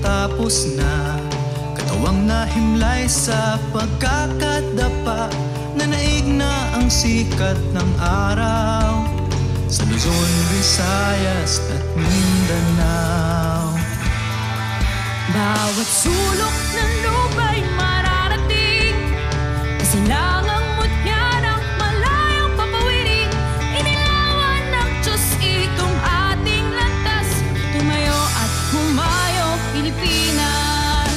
Tapos na, katawang nahimlay sa pagkakadapa, nanaig na ang sikat ng araw sa Luzon, Visayas at Mindanao. Bawat sulok ng lupa'y mararating, kasilangang mutya ng malayong papawiring. Inilawan ng Diyos itong ating landas, tumayo at humayo Pilipinas.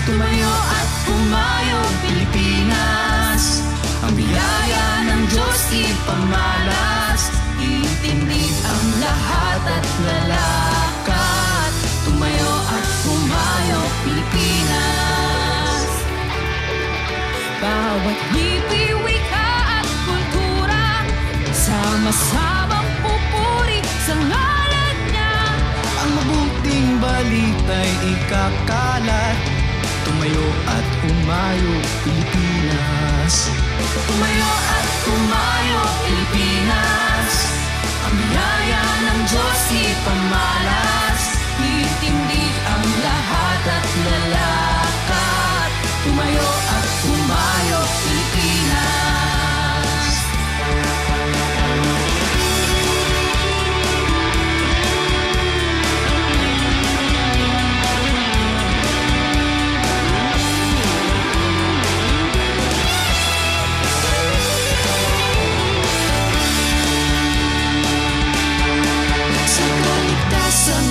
Tumayo at humayo Pilipinas. Ang biyaya ng Diyos ipamalas, itindig ang lahat at lalakad. Tumayo at humayo Pilipinas. Bawat lipi, wika at kultura, sama-samang pupuri sa ngalan niya. Ang mabuting balita'y ikakalat, tumayo at humayo Pilipinas. Tumayo at humayo Pilipinas. Ang biyaya ng Diyos ipamalas, itindig ang lahat at lalakad. Tumayo at humayo Pilipinas. Sa kaligtasan